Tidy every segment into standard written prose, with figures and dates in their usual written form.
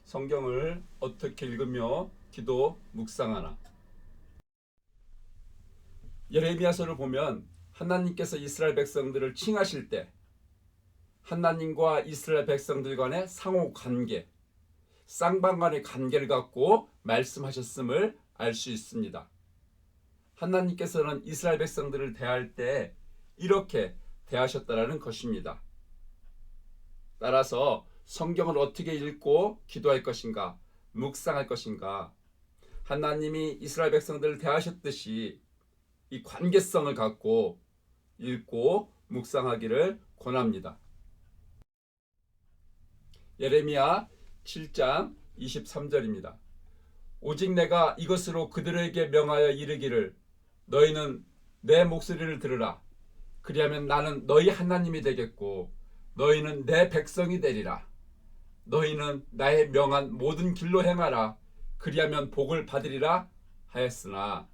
성경을 어떻게 읽으며 기도 묵상하나. 예레미야서를 보면 하나님께서 이스라엘 백성들을 칭하실 때 하나님과 이스라엘 백성들 간의 상호 관계, 쌍방 간의 관계를 갖고 말씀하셨음을 알 수 있습니다. 하나님께서는 이스라엘 백성들을 대할 때 이렇게 대하셨다라는 것입니다. 따라서 성경을 어떻게 읽고 기도할 것인가, 묵상할 것인가, 하나님이 이스라엘 백성들을 대하셨듯이 이 관계성을 갖고 읽고 묵상하기를 권합니다. 예레미야 7장 23절입니다. 오직 내가 이것으로 그들에게 명하여 이르기를 너희는 내 목소리를 들으라. 그리하면 나는 너희 하나님이 되겠고 너희는 내 백성이 되리라. 너희는 나의 명한 모든 길로 행하라. 그리하면 복을 받으리라 하였으나.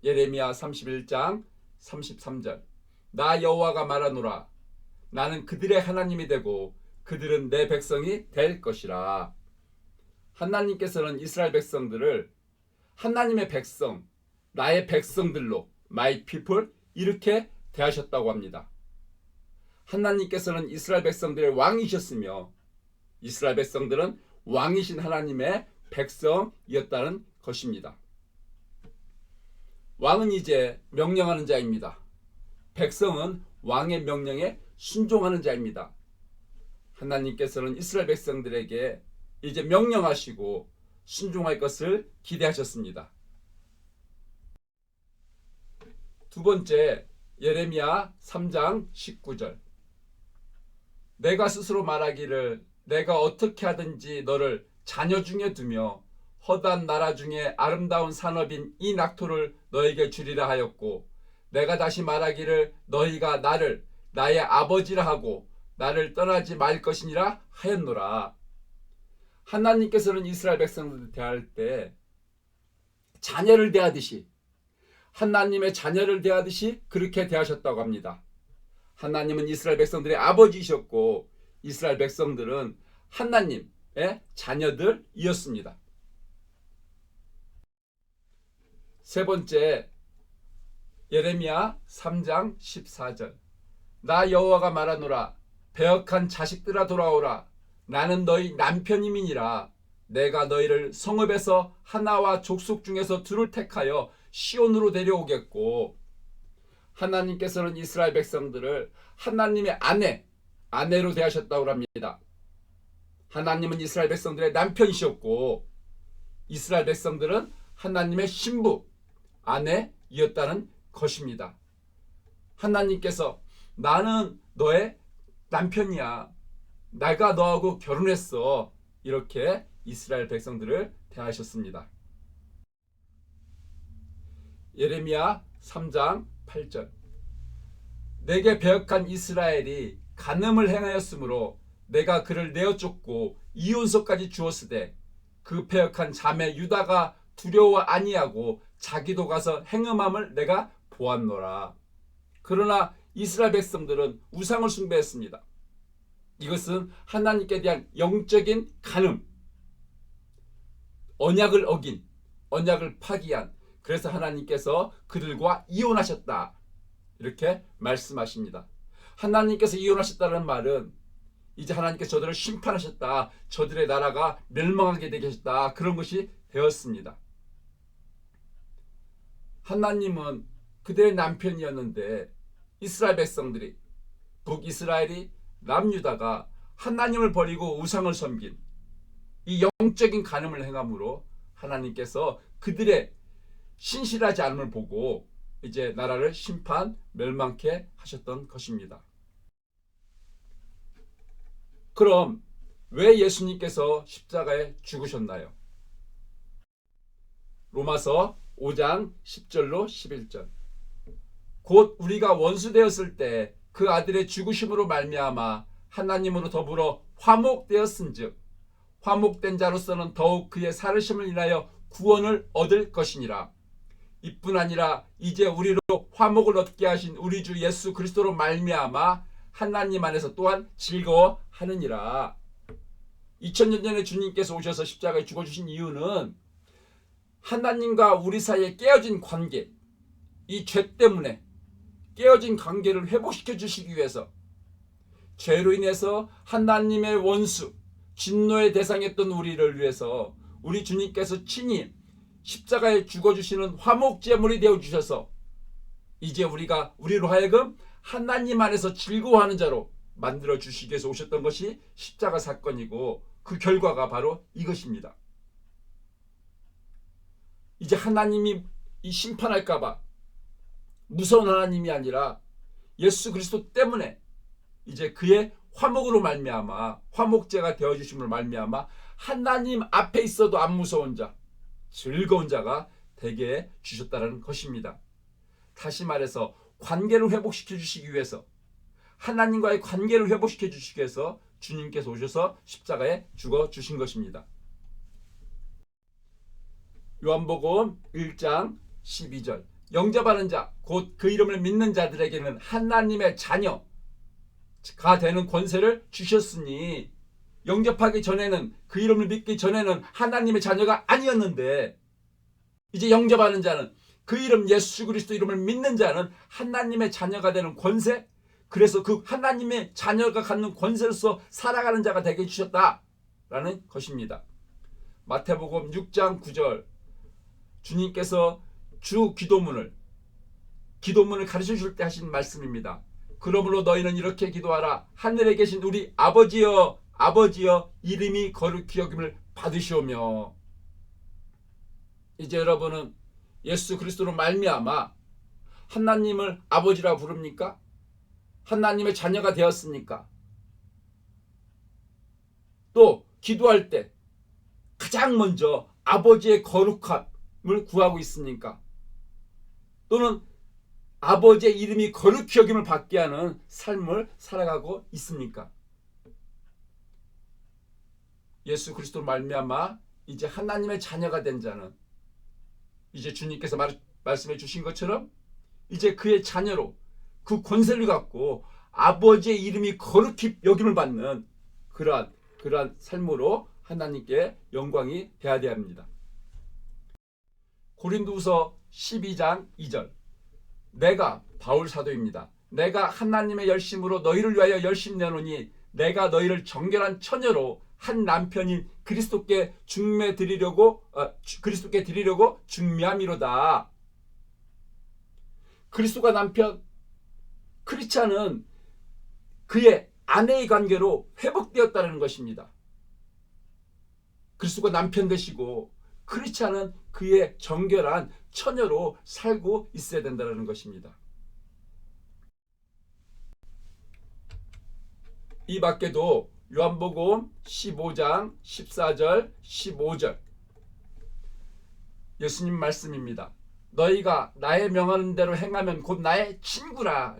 예레미야 31장 33절. 나 여호와가 말하노라. 나는 그들의 하나님이 되고 그들은 내 백성이 될 것이라. 하나님께서는 이스라엘 백성들을 하나님의 백성, 나의 백성들로, my people, 이렇게 대하셨다고 합니다. 하나님께서는 이스라엘 백성들의 왕이셨으며 이스라엘 백성들은 왕이신 하나님의 백성이었다는 것입니다. 왕은 이제 명령하는 자입니다. 백성은 왕의 명령에 순종하는 자입니다. 하나님께서는 이스라엘 백성들에게 이제 명령하시고 순종할 것을 기대하셨습니다. 두 번째, 예레미야 3장 19절. 내가 스스로 말하기를 내가 어떻게 하든지 너를 자녀 중에 두며 허다한 나라 중에 아름다운 산업인 이 낙토를 너에게 주리라 하였고 내가 다시 말하기를 너희가 나를 나의 아버지라 하고 나를 떠나지 말 것이니라 하였노라. 하나님께서는 이스라엘 백성들을 대할 때 자녀를 대하듯이 하나님의 자녀를 대하듯이 그렇게 대하셨다고 합니다. 하나님은 이스라엘 백성들의 아버지이셨고 이스라엘 백성들은 하나님의 자녀들이었습니다. 세 번째, 예레미야 3장 14절. 나 여호와가 말하노라. 배역한 자식들아 돌아오라. 나는 너희 남편임이니라. 내가 너희를 성읍에서 하나와 족속 중에서 둘을 택하여 시온으로 데려오겠고. 하나님께서는 이스라엘 백성들을 하나님의 아내로 대하셨다고 합니다. 하나님은 이스라엘 백성들의 남편이셨고 이스라엘 백성들은 하나님의 신부, 아내이었다는 것입니다. 하나님께서 나는 너의 남편이야. 내가 너하고 결혼했어. 이렇게 이스라엘 백성들을 대하셨습니다. 예레미야 3장 8절. 내게 배역한 이스라엘이 간음을 행하였으므로 내가 그를 내어 쫓고 이혼서까지 주었으되 그 배역한 자매 유다가 두려워 아니하고 자기도 가서 행음함을 내가 보았노라. 그러나 이스라엘 백성들은 우상을 숭배했습니다. 이것은 하나님께 대한 영적인 간음, 언약을 어긴, 언약을 파기한, 그래서 하나님께서 그들과 이혼하셨다. 이렇게 말씀하십니다. 하나님께서 이혼하셨다는 말은 이제 하나님께서 저들을 심판하셨다. 저들의 나라가 멸망하게 되게 하셨다. 그런 것이 되었습니다. 하나님은 그들의 남편이었는데 이스라엘 백성들이, 북이스라엘이, 남유다가 하나님을 버리고 우상을 섬긴 이 영적인 간음을 행함으로 하나님께서 그들의 신실하지 않음을 보고 이제 나라를 심판, 멸망케 하셨던 것입니다. 그럼 왜 예수님께서 십자가에 죽으셨나요? 로마서 5장 10절로 11절. 곧 우리가 원수 되었을 때 그 아들의 죽으심으로 말미암아 하나님으로 더불어 화목되었은즉 화목된 자로서는 더욱 그의 살으심을 인하여 구원을 얻을 것이니라. 이뿐 아니라 이제 우리로 화목을 얻게 하신 우리 주 예수 그리스도로 말미암아 하나님 안에서 또한 즐거워하느니라. 2000년 전에 주님께서 오셔서 십자가에 죽어주신 이유는 하나님과 우리 사이에 깨어진 관계, 이 죄 때문에 깨어진 관계를 회복시켜 주시기 위해서, 죄로 인해서 하나님의 원수, 진노의 대상이었던 우리를 위해서 우리 주님께서 친히 십자가에 죽어주시는 화목제물이 되어주셔서 이제 우리로 하여금 하나님 안에서 즐거워하는 자로 만들어 주시기 위해서 오셨던 것이 십자가 사건이고, 그 결과가 바로 이것입니다. 이제 하나님이 이 심판할까봐 무서운 하나님이 아니라 예수 그리스도 때문에 이제 그의 화목으로 말미암아, 화목제가 되어주심을 말미암아 하나님 앞에 있어도 안 무서운 자, 즐거운 자가 되게 주셨다는 것입니다. 다시 말해서 관계를 회복시켜 주시기 위해서, 하나님과의 관계를 회복시켜 주시기 위해서 주님께서 오셔서 십자가에 죽어 주신 것입니다. 요한복음 1장 12절, 영접하는 자, 곧 그 이름을 믿는 자들에게는 하나님의 자녀가 되는 권세를 주셨으니, 영접하기 전에는, 그 이름을 믿기 전에는 하나님의 자녀가 아니었는데, 이제 영접하는 자는, 그 이름 예수 그리스도 이름을 믿는 자는 하나님의 자녀가 되는 권세, 그래서 그 하나님의 자녀가 갖는 권세로서 살아가는 자가 되게 주셨다라는 것입니다. 마태복음 6장 9절, 주님께서 주 기도문을 가르쳐 줄 때 하신 말씀입니다. 그러므로 너희는 이렇게 기도하라. 하늘에 계신 우리 아버지여, 아버지여, 이름이 거룩히 여김을 받으시오며. 이제 여러분은 예수 그리스도로 말미암아 하나님을 아버지라 부릅니까? 하나님의 자녀가 되었습니까? 또 기도할 때 가장 먼저 아버지의 거룩함을 구하고 있습니까? 또는 아버지의 이름이 거룩히 여김을 받게 하는 삶을 살아가고 있습니까? 예수 그리스도로 말미암아 이제 하나님의 자녀가 된 자는, 이제 주님께서 말씀해 주신 것처럼 이제 그의 자녀로 그 권세를 갖고 아버지의 이름이 거룩히 여김을 받는 그러한 삶으로 하나님께 영광이 돼야 합니다. 고린도후서 12장 2절, 내가 바울 사도입니다. 내가 하나님의 열심으로 너희를 위하여 열심 내노니 내가 너희를 정결한 처녀로 한 남편인 그리스도께 드리려고 중매함이로다. 그리스도가 남편, 크리스찬은 그의 아내의 관계로 회복되었다는 것입니다. 그리스도가 남편 되시고 크리스찬은 그의 정결한 처녀로 살고 있어야 된다는 것입니다. 이 밖에도 요한복음 15장 14절 15절 예수님 말씀입니다. 너희가 나의 명하는 대로 행하면 곧 나의 친구라.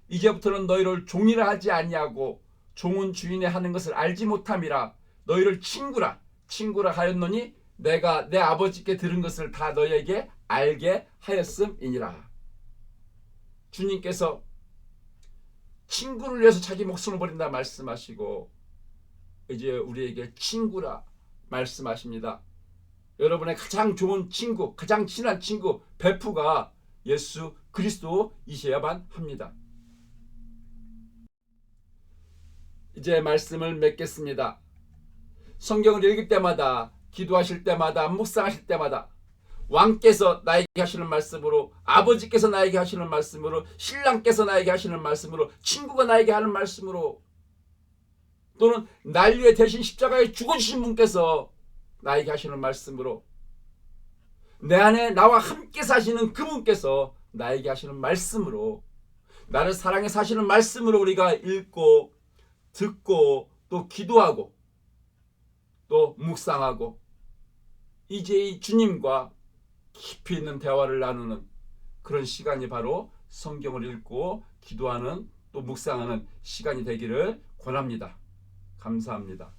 이제부터는 너희를 종이라 하지 아니하고 종은 주인의 하는 것을 알지 못함이라. 너희를 친구라 하였노니 내가 내 아버지께 들은 것을 다 너희에게 알게 하였음이니라. 주님께서 친구를 위해서 자기 목숨을 버린다 말씀하시고 이제 우리에게 친구라 말씀하십니다. 여러분의 가장 좋은 친구, 가장 친한 친구, 베프가 예수 그리스도이셔야만 합니다. 이제 말씀을 맺겠습니다. 성경을 읽을 때마다, 기도하실 때마다, 묵상하실 때마다 왕께서 나에게 하시는 말씀으로, 아버지께서 나에게 하시는 말씀으로, 신랑께서 나에게 하시는 말씀으로, 친구가 나에게 하는 말씀으로, 또는 날 위해 대신 십자가에 죽어주신 분께서 나에게 하시는 말씀으로, 내 안에 나와 함께 사시는 그분께서 나에게 하시는 말씀으로, 나를 사랑해 사시는 말씀으로 우리가 읽고 듣고 또 기도하고 또 묵상하고 이제 이 주님과 깊이 있는 대화를 나누는 그런 시간이 바로 성경을 읽고 기도하는 또 묵상하는 시간이 되기를 권합니다. 감사합니다.